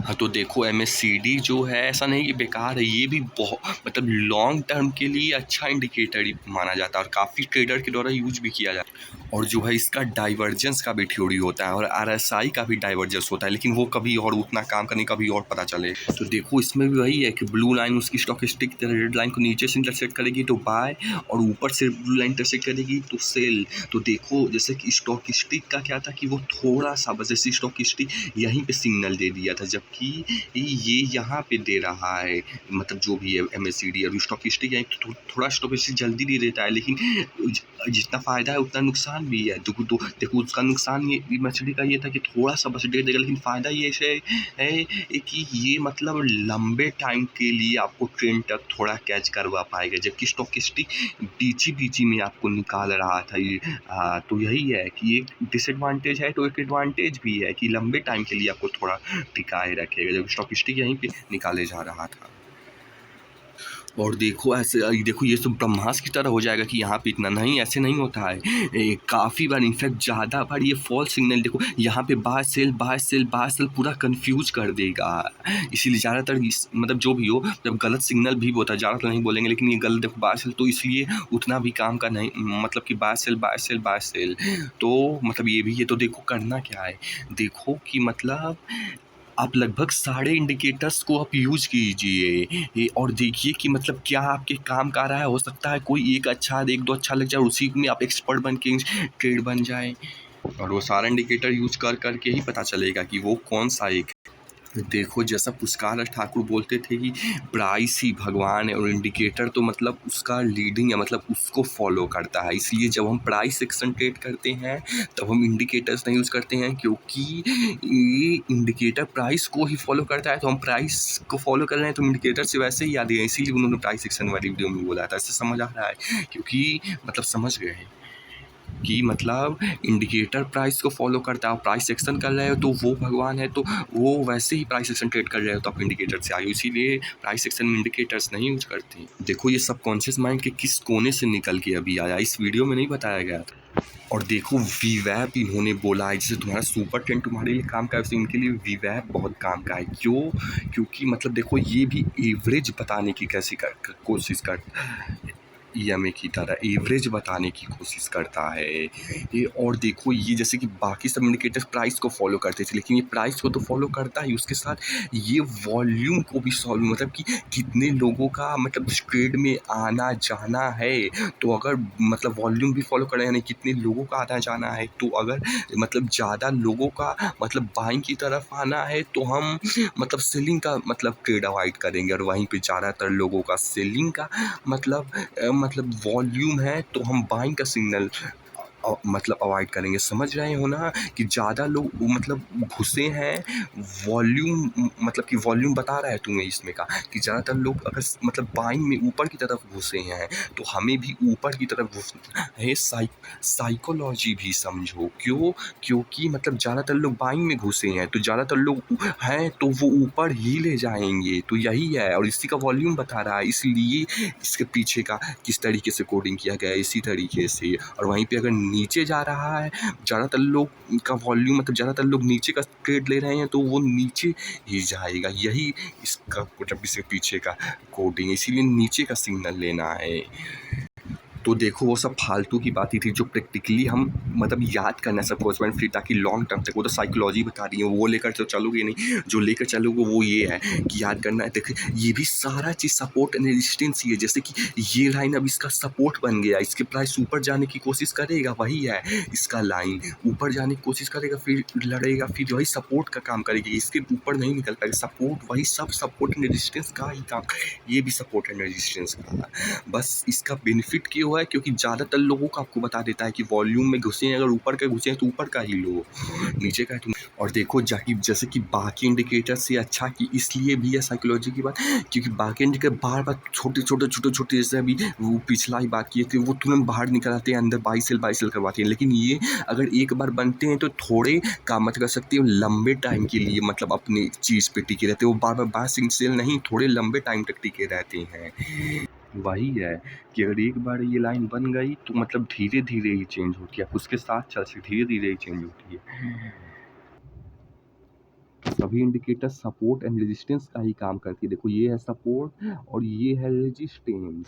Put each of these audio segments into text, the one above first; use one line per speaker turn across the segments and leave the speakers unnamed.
हाँ, तो देखो एमएससीडी जो है ऐसा नहीं कि बेकार है, ये भी बहुत मतलब लॉन्ग टर्म के लिए अच्छा इंडिकेटर ही माना जाता है और काफ़ी ट्रेडर के द्वारा यूज भी किया जाता है। और जो है इसका डाइवर्जेंस का भी थ्योरी होता है और आरएसआई का भी डाइवर्जेंस होता है, लेकिन वो कभी और उतना काम करने कभी और पता चले। तो देखो इसमें भी वही है कि ब्लू लाइन उसकी स्टॉकिस्टिक रेड लाइन को नीचे से इंटरसेक्ट करेगी तो बाय, और ऊपर से ब्लू लाइन इंटरसेक्ट करेगी तो सेल। तो देखो जैसे कि स्टॉकिस्टिक का क्या था कि वो थोड़ा सा बस जैसे स्टॉकिस्टिक यहीं पे सिग्नल दे दिया था, जबकि ये यहाँ पे दे रहा है, मतलब जो भी है एमएससीडी और स्टॉकिस्टिक है थोड़ा स्टॉकिस्टिक जल्दी दे देता है, लेकिन जितना फ़ायदा है उतना नुकसान भी है। देखो उसका नुकसान ये एमएससीडी का ये था कि थोड़ा सा बस दे देगा, लेकिन फ़ायदा ये है कि ये मतलब लंबे टाइम के लिए आपको ट्रेंड तक थोड़ा कैच करवा पाएगा, जबकि स्टॉकिस्टिक बीची में आपको निकाल रहा था ये। तो यही है कि एक डिसएडवांटेज है तो एक एडवांटेज भी है कि लंबे टाइम के लिए आपको थोड़ा टिकाए रखेगा, जब स्टॉकिस्टिक यहीं पे निकाले जा रहा था। और देखो ऐसे देखो ये सब ब्रह्मास्त्र की तरह हो जाएगा कि यहाँ पे इतना नहीं, ऐसे नहीं होता है। काफ़ी बार इनफैक्ट ज़्यादा बार ये फॉल्स सिग्नल देखो यहाँ पे बाय सेल पूरा कंफ्यूज कर देगा। इसीलिए ज़्यादातर मतलब जो भी हो जब गलत सिग्नल भी होता है, ज़्यादातर नहीं बोलेंगे लेकिन ये गलत देखो बाय सेल, तो इसलिए उतना भी काम का नहीं, मतलब कि बाय सेल तो मतलब ये भी, ये तो देखो करना क्या है, देखो कि मतलब आप लगभग सारे इंडिकेटर्स को आप यूज कीजिए और देखिए कि मतलब क्या आपके काम का आ रहा है। हो सकता है कोई एक दो अच्छा लग जाए, उसी में आप एक्सपर्ट बन के ट्रेड बन जाए, और वो सारा इंडिकेटर यूज कर करके ही पता चलेगा कि वो कौन सा एक। देखो जैसा पुष्कर ठाकुर बोलते थे कि प्राइस ही भगवान है और इंडिकेटर तो मतलब उसका लीडिंग है, मतलब उसको फॉलो करता है। इसलिए जब हम प्राइस सेक्शन ट्रेड करते हैं तब हम इंडिकेटर्स नहीं यूज़ करते हैं, क्योंकि ये इंडिकेटर प्राइस को ही फॉलो करता है, तो हम प्राइस को फॉलो कर रहे हैं तो इंडिकेटर से वैसे ही याद है। इसीलिए उन्होंने प्राइस सेक्शन वाली वीडियो में बोला था। इससे समझ आ रहा है, क्योंकि मतलब समझ गए हैं कि मतलब इंडिकेटर प्राइस को फॉलो करता है। प्राइस एक्शन कर रहे हो तो वो भगवान है, तो वो वैसे ही प्राइस एक्शन ट्रेड कर रहे हो तो आप इंडिकेटर से आए हो, इसीलिए प्राइस एक्शन में इंडिकेटर्स नहीं यूज करते। देखो ये सबकॉन्शियस माइंड के किस कोने से निकल के अभी आया, इस वीडियो में नहीं बताया गया था। और देखो वीवैप इन्होंने बोला है, जैसे तुम्हारा सुपर ट्रेंड तुम्हारे लिए काम का है वैसे इनके लिए वीवैप बहुत काम का है। क्यों? क्योंकि मतलब देखो ये भी एवरेज बताने की कोशिश कर ईएमए की तरह एवरेज बताने की कोशिश करता है ये। और देखो ये जैसे कि बाकी सब इंडिकेटर्स प्राइस को फॉलो करते थे, लेकिन ये प्राइस को तो फॉलो करता ही, उसके साथ ये वॉल्यूम को भी सॉल्व, मतलब कि कितने लोगों का मतलब ट्रेड में आना जाना है, तो अगर मतलब वॉल्यूम भी फॉलो करें यानी कितने लोगों का आना जाना है, तो अगर मतलब ज़्यादा लोगों का मतलब बाइंग की तरफ आना है तो हम मतलब सेलिंग का मतलब ट्रेड अवॉइड करेंगे, और वहीं पे ज़्यादातर लोगों का सेलिंग का मतलब वॉल्यूम है तो हम बाइंग का सिग्नल मतलब अवॉइड करेंगे। समझ रहे हो ना कि ज़्यादा लोग मतलब घुसे हैं, वॉल्यूम मतलब कि वॉल्यूम बता रहा है तुम्हें इसमें का कि ज़्यादातर लोग अगर मतलब बाइंग में ऊपर की तरफ घुसे हैं तो हमें भी ऊपर की तरफ घुसना है। साइकोलॉजी भी समझो। क्यों? क्योंकि मतलब ज़्यादातर लोग बाइंग में घुसे हैं तो ज़्यादातर लोग हैं तो वो ऊपर ही ले जाएंगे, तो यही है और इसी का वॉल्यूम बता रहा है, इसलिए इसके पीछे का किस तरीके से कोडिंग किया गया है इसी तरीके से। और वहीं पे अगर नीचे जा रहा है ज़्यादातर लोग का वॉल्यूम मतलब ज़्यादातर लोग नीचे का ट्रेड ले रहे हैं तो वो नीचे ही जाएगा, यही इसका मतलब इसके पीछे का कोडिंग, इसीलिए नीचे का सिग्नल लेना है। तो देखो वो सब फालतू की बातें थी जो प्रैक्टिकली हम मतलब याद करना सबको फ्री, ताकि लॉन्ग टर्म तक, वो तो साइकोलॉजी बता रही है वो लेकर तो चलोगे नहीं, जो लेकर चलोगे वो ये है कि याद करना है। देखिए ये भी सारा चीज़ सपोर्ट एंड रेजिस्टेंस ही है, जैसे कि ये लाइन अब इसका सपोर्ट बन गया, इसके प्राइस ऊपर जाने की कोशिश करेगा, वही है इसका लाइन ऊपर जाने की कोशिश करेगा फिर लड़ेगा, फिर वही सपोर्ट का काम करेगी, इसके ऊपर नहीं निकल पाएगा। सपोर्ट वही सब सपोर्ट एंड रेजिस्टेंस का ही काम, ये भी सपोर्ट एंड रेजिस्टेंस का। बस इसका बेनिफिट क्यों है? क्योंकि ज़्यादातर लोगों को आपको बता देता है कि वॉल्यूम में घुसे हैं, अगर ऊपर का घुसे हैं तो ऊपर का ही लो, नीचे का तुम। और देखो जैसे कि बाकी इंडिकेटर से अच्छा कि इसलिए भी है साइकोलॉजी की बात, क्योंकि बाकी इंडिकेटर बार बार छोटे जैसे अभी वो पिछला ही बात किए थे, वो तुरंत बाहर निकल आते हैं, अंदर बाई सेल करवाते हैं, लेकिन ये अगर एक बार बनते हैं तो थोड़े काम मत कर सकते हो, लंबे टाइम के लिए मतलब अपनी चीज़ पे टिके रहते हैं, वो बार बार बाय सेल नहीं, थोड़े लंबे टाइम तक टिके रहते हैं। वही है कि अगर एक बार ये लाइन बन गई तो मतलब धीरे धीरे ही चेंज होती है, आप उसके साथ चल सकते, धीरे धीरे ही चेंज होती है। सभी इंडिकेटर सपोर्ट एंड रेजिस्टेंस का ही काम करती है। देखो ये है सपोर्ट और ये है रेजिस्टेंस,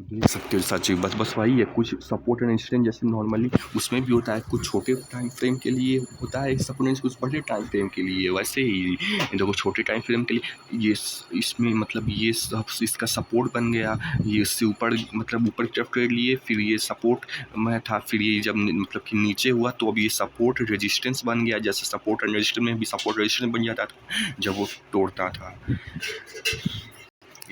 देख सकते हो सच बस वही है। कुछ सपोर्ट एंड रेजिस्टेंस जैसे नॉर्मली उसमें भी होता है, कुछ छोटे टाइम फ्रेम के लिए होता है सपोर्ट, कुछ बड़े टाइम फ्रेम के लिए। वैसे ही देखो छोटे टाइम फ्रेम के लिए ये इसमें मतलब ये सब इसका सपोर्ट बन गया, ये इससे ऊपर मतलब ऊपर की तरफ ट्रेड लिए, फिर ये सपोर्ट में था, फिर ये जब मतलब कि नीचे हुआ तो अब ये सपोर्ट रेजिस्टेंस बन गया। जैसे सपोर्ट एंड रेजिस्टेंस में भी सपोर्ट रेजिस्टेंस बन जाता था जब वो तोड़ता था।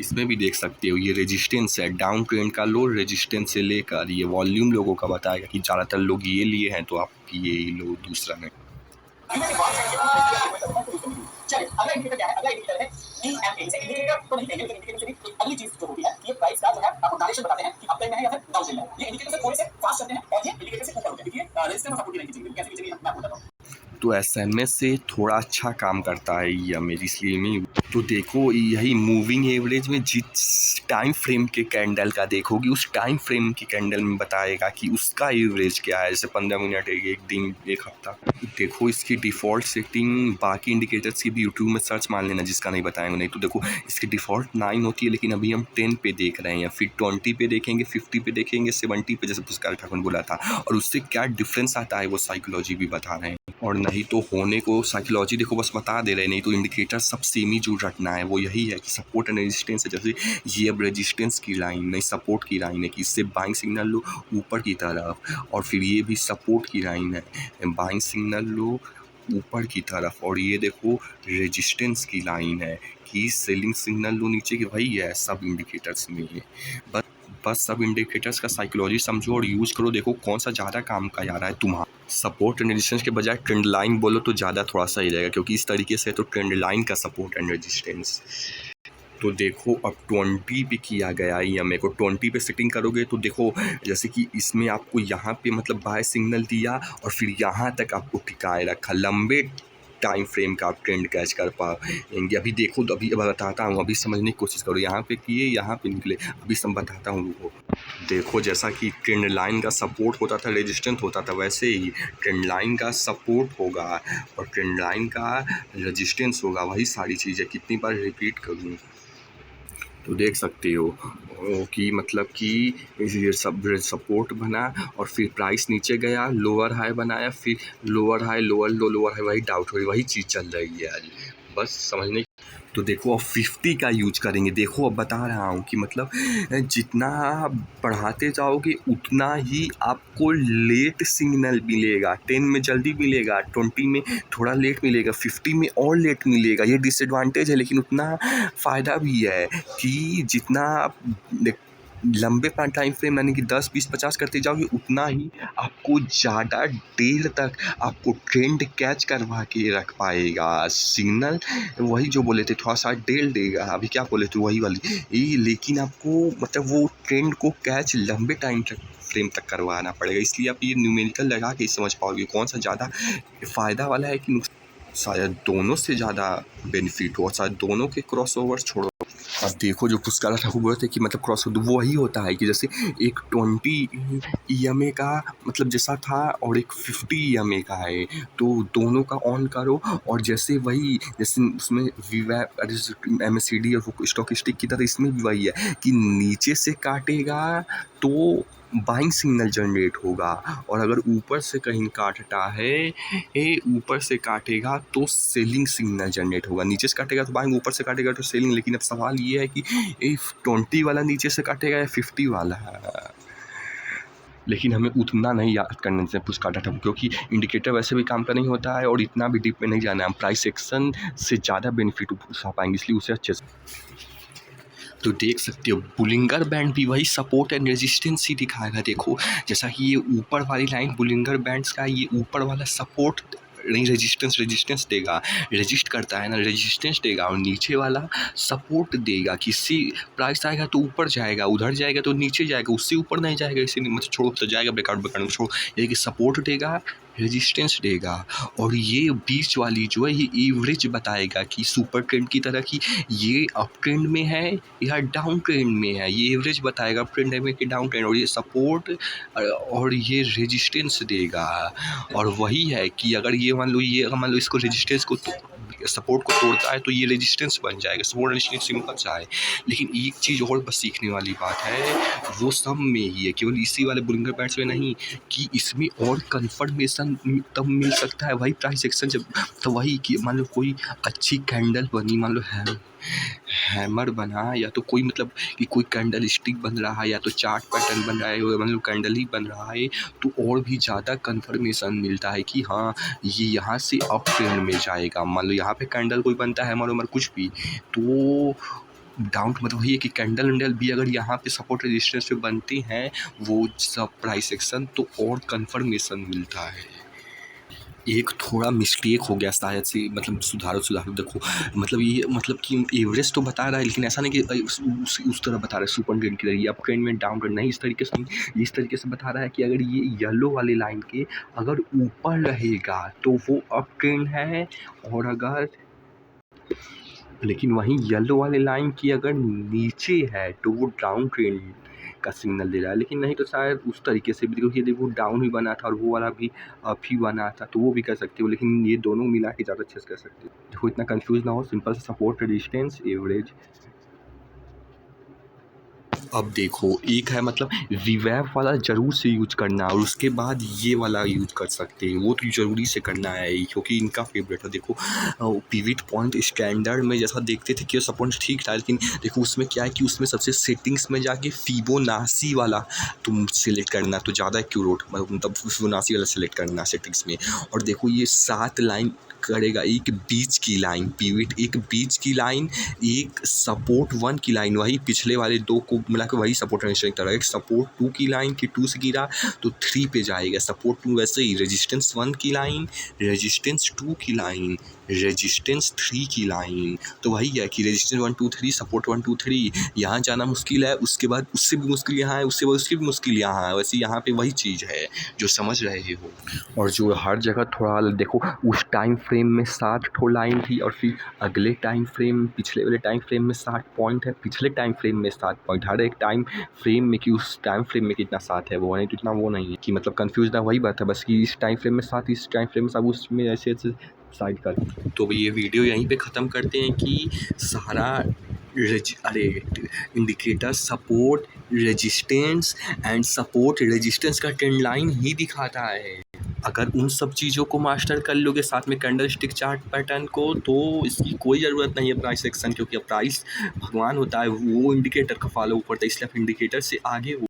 इसमें भी देख सकते हो ये रेजिस्टेंस है, डाउन ट्रेंड का लो रेजिस्टेंस से लेकर ये वॉल्यूम लोगों का बताएगा कि ज़्यादातर लोग ये लिए हैं तो आप ये लो, दूसरा नहीं। चलिए अगला इंडिकेटर क्या है? अगला इंडिकेटर है ईएमए। इसे इंडिकेटर तो नहीं कहेंगे, लेकिन इंडिकेटर से भी एक अगली चीज जो होती है ये प्राइस का जो है आपको डायरेक्शन बताते हैं कि अप ट्रेंड में है या फिर डाउन ट्रेंड में है। ये इंडिकेटर से थोड़े से फास्ट चलते हैं और ये इंडिकेटर से ऊपर होते हैं। देखिए रेजिस्टेंस और सपोर्ट की लाइन खींचेंगे, कैसे खींचेंगे मैं आपको बताता हूं। तो एसएमएस से थोड़ा अच्छा काम करता है ईएमए, इसलिए मैं तो देखो यही मूविंग एवरेज में जिस टाइम फ्रेम के कैंडल का देखोगी उस टाइम फ्रेम की कैंडल में बताएगा कि उसका एवरेज क्या है। जैसे 15 मिनट, एक दिन, एक हफ्ता। देखो इसकी डिफ़ॉल्ट सेटिंग बाकी इंडिकेटर्स की भी यूट्यूब में सर्च मार लेना, जिसका नहीं बताएंगे। नहीं तो देखो इसकी डिफ़ॉल्ट 9 होती है, लेकिन अभी हम 10 पे देख रहे हैं, फिर 20 पे देखेंगे, 50 पे देखेंगे, 70 पे, जैसे पुष्कर ठाकुर ने बोला था। और उससे क्या डिफरेंस आता है वो साइकोलॉजी भी बता रहे हैं। और नहीं तो होने को साइकोलॉजी देखो बस बता दे रहे हैं, नहीं तो इंडिकेटर सब सेम ही जो रटना है वो यही है कि सपोर्ट एंड रेजिस्टेंस है। जैसे ये अब रेजिस्टेंस की लाइन नहीं सपोर्ट की लाइन है कि इससे बाइंग सिग्नल लो ऊपर की तरफ, और फिर ये भी सपोर्ट की लाइन है, बाइंग सिग्नल लो ऊपर की तरफ, और ये देखो रेजिस्टेंस की लाइन है कि सेलिंग सिग्नल लो नीचे की। वही है सब इंडिकेटर्स में बस सब इंडिकेटर्स का साइकोलॉजी समझो और यूज़ करो। देखो कौन सा ज़्यादा काम का जा रहा है तुम्हारा। सपोर्ट एंड रेजिस्टेंस के बजाय ट्रेंड लाइन बोलो तो ज़्यादा थोड़ा सा ही रहेगा, क्योंकि इस तरीके से तो ट्रेंड लाइन का सपोर्ट एंड रेजिस्टेंस। तो देखो अब 20 पे किया गया है ईएमए को, 20 पे सेटिंग करोगे तो देखो जैसे कि इसमें आपको यहाँ पे मतलब बाय सिग्नल दिया और फिर यहाँ तक आपको टिकाए रखा, लंबे टाइम फ्रेम का आप ट्रेंड कैच कर पाएंगे। अभी देखो तो अभी बताता हूँ, अभी समझने की कोशिश करो। यहाँ पे किए, यहाँ पे निकले, अभी सब बताता हूँ वो। देखो जैसा कि ट्रेंड लाइन का सपोर्ट होता था, रेजिस्टेंस होता था, वैसे ही ट्रेंड लाइन का सपोर्ट होगा और ट्रेंड लाइन का रेजिस्टेंस होगा। वही सारी चीज़ें कितनी बार रिपीट करूँ तो देख सकते हो कि मतलब कि ये सब सपोर्ट बना और फिर प्राइस नीचे गया, लोअर हाई बनाया, फिर लोअर हाई, लोअर लो, लोअर हाई, वही डाउट हुई, वही चीज़ चल रही है आज बस समझने। तो देखो अब 50 का यूज करेंगे। देखो अब बता रहा हूँ कि मतलब जितना आप बढ़ाते जाओगे उतना ही आपको लेट सिग्नल मिलेगा। 10 में जल्दी मिलेगा, 20 में थोड़ा लेट मिलेगा, 50 में और लेट मिलेगा। ये डिसएडवांटेज है, लेकिन उतना फ़ायदा भी है कि जितना आप लंबे टाइम फ्रेम यानी कि 10, 20, 50 करते जाओगे उतना ही आपको ज़्यादा देर तक आपको ट्रेंड कैच करवा के रख पाएगा। सिग्नल वही जो बोले थे थोड़ा सा देर देगा, अभी क्या बोले थे वही वाली, लेकिन आपको मतलब वो ट्रेंड को कैच लंबे टाइम तक फ्रेम तक करवाना पड़ेगा। इसलिए आप ये न्यूमेरिकल लगा के समझ पाओगे कौन सा ज़्यादा फ़ायदा वाला है कि शायद दोनों से ज़्यादा बेनिफिट हो, शायद दोनों के क्रॉसओवर छोड़ो। अब देखो जो पुष्कर ठाकुर बोलते कि मतलब क्रॉस वो वही होता है कि जैसे एक 20 ईएमए का मतलब जैसा था और एक 50 ईएमए का है, तो दोनों का ऑन करो और जैसे वही जैसे उसमें MACD और वो स्टॉक स्टिक की तरह इसमें भी वही है कि नीचे से काटेगा तो बाइंग सिग्नल जनरेट होगा, और अगर ऊपर से कहीं काटता है ऊपर से काटेगा तो सेलिंग सिग्नल जनरेट होगा। नीचे से काटेगा तो बाइंग, ऊपर से काटेगा तो सेलिंग। लेकिन अब सवाल ये है कि 20 वाला नीचे से काटेगा या 50 वाला है, लेकिन हमें उतना नहीं याद करने से पुश काटा था, क्योंकि इंडिकेटर वैसे भी काम का नहीं होता है और इतना भी डीप में नहीं जाना है। हम प्राइस एक्शन से ज़्यादा बेनिफिट उठा पाएंगे, इसलिए उसे अच्छे से तो देख सकते हो। बुलिंगर बैंड भी वही सपोर्ट एंड रेजिस्टेंस ही दिखाएगा। देखो जैसा कि ये ऊपर वाली लाइन बुलिंगर बैंड्स का, ये ऊपर वाला सपोर्ट नहीं रेजिस्टेंस देगा, रेजिस्ट करता है ना, रेजिस्टेंस देगा, और नीचे वाला सपोर्ट देगा। किसी प्राइस आएगा तो ऊपर जाएगा, उधर जाएगा तो नीचे जाएगा, उससे ऊपर नहीं जाएगा, इसी मतलब छोड़ो तो जाएगा ब्रेकआउट छोड़ो, ये कि सपोर्ट देगा रेजिस्टेंस देगा। और ये बीच वाली जो है ये एवरेज बताएगा कि सुपर ट्रेंड की तरह कि ये अप ट्रेंड में है या डाउन ट्रेंड में है। ये एवरेज बताएगा अप ट्रेंड में कि डाउन ट्रेंड। और ये सपोर्ट और ये रेजिस्टेंस देगा। और वही है कि अगर ये मान लो इसको रेजिस्टेंस को सपोर्ट को तोड़ता है तो ये रेजिस्टेंस बन जाएगा। सपोर्ट रेजिस्टेंस सिंपल सा है। लेकिन एक चीज़ और बस सीखने वाली बात है, वो सब में ही है, केवल इसी वाले बुलिंगर पैड्स में नहीं, कि इसमें और कन्फर्मेशन तब मिल सकता है वही प्राइस एक्शन जब, तो वही कि मान लो कोई अच्छी कैंडल बनी, मान लो हैमर बना, या तो कोई मतलब कि कोई कैंडल स्टिक बन रहा है, या तो चार्ट पैटर्न बन रहा है, मान लो कैंडल ही बन रहा है, तो और भी ज़्यादा कन्फर्मेशन मिलता है कि हाँ ये यहाँ से अप ट्रेंड में जाएगा। मान लो यहाँ पे कैंडल कोई बनता है, मान लो कुछ भी, तो डाउट मतलब वही है कि कैंडल वैंडल भी अगर यहाँ पे सपोर्ट रेजिस्टेंस पे बनती हैं वो सब प्राइस एक्शन, तो और कन्फर्मेशन मिलता है। एक थोड़ा मिस्टेक हो गया शायद से, मतलब सुधारो देखो, मतलब ये मतलब कि एवरेज तो बता रहा है, लेकिन ऐसा नहीं कि उस तरह बता रहा है सुपर ट्रेंड की तरह ये अप ट्रेंड में डाउन ट्रेंड नहीं, इस तरीके से नहीं, इस तरीके से बता रहा है कि अगर ये येलो वाली लाइन के अगर ऊपर रहेगा तो वो अप ट्रेंड है, और अगर लेकिन वहीं येलो वाले लाइन की अगर नीचे है तो वो डाउन ट्रेंड का सिग्नल दे रहा है। लेकिन नहीं तो शायद उस तरीके से भी देखो, ये देखो डाउन ही बना था और वो वाला भी अप ही बना था, तो वो भी कर सकते हो, लेकिन ये दोनों मिला के ज़्यादा अच्छे से कर सकते हो। देखो इतना कंफ्यूज ना हो, सिंपल सा सपोर्ट रेजिस्टेंस एवरेज। अब देखो एक है मतलब रिवैप वाला ज़रूर से यूज करना, और उसके बाद ये वाला यूज कर सकते हैं, वो तो ज़रूरी से करना है क्योंकि इनका फेवरेट है। देखो पिवट पॉइंट स्टैंडर्ड में जैसा देखते थे कि सपोर्ट ठीक था, लेकिन देखो उसमें क्या है कि उसमें सबसे सेटिंग्स में जाके फिबोनाची वाला तुम सिलेक्ट करना, तो ज़्यादा एक्यूरेट मतलब फिबोनाची वाला सिलेक्ट करना सेटिंग्स में। और देखो ये 7 लाइन करेगा, एक बीच की लाइन पिवट, एक बीच की लाइन, एक सपोर्ट 1 की लाइन, वही पिछले वाले 2 को मिला के वही सपोर्ट रेजिस्टेंस तरह, एक सपोर्ट 2 की लाइन कि 2 से गिरा तो 3 पे जाएगा, सपोर्ट 2 वैसे ही, रेजिस्टेंस 1 की लाइन, रेजिस्टेंस 2 की लाइन, रेजिस्टेंस 3 की लाइन। तो वही है कि रेजिस्टेंस 1 2 3 सपोर्ट 1 2 3, यहाँ जाना मुश्किल है, उसके बाद उससे भी मुश्किल यहाँ है, उससे बाद उसकी भी मुश्किल यहाँ है, वैसे यहाँ पे वही चीज़ है जो समझ रहे हो। और जो हर जगह थोड़ा देखो उस टाइम फ्रेम में 60 ठो लाइन थी, और फिर अगले टाइम फ्रेम पिछले वाले टाइम फ्रेम में 60 पॉइंट है, पिछले टाइम फ्रेम में 60 पॉइंट, हर एक टाइम फ्रेम में कि उस टाइम फ्रेम में कितना 60 है, वो नहीं तो इतना वो नहीं है कि मतलब कंफ्यूज ना, वही बात है बस कि इस टाइम फ्रेम में 60, इस टाइम फ्रेम में सब, उसमें ऐसे ऐसे साइड कर। तो ये वीडियो यहीं पे ख़त्म करते हैं कि सारा indicator support resistance and support resistance का ट्रेंड लाइन ही दिखाता है। अगर उन सब चीज़ों को मास्टर कर लोगे साथ में कैंडल स्टिक चार्ट पैटर्न को, तो इसकी कोई ज़रूरत नहीं है प्राइस एक्शन, क्योंकि प्राइस भगवान होता है, वो इंडिकेटर का फॉलो करता है, इसलिए आप इंडिकेटर से आगे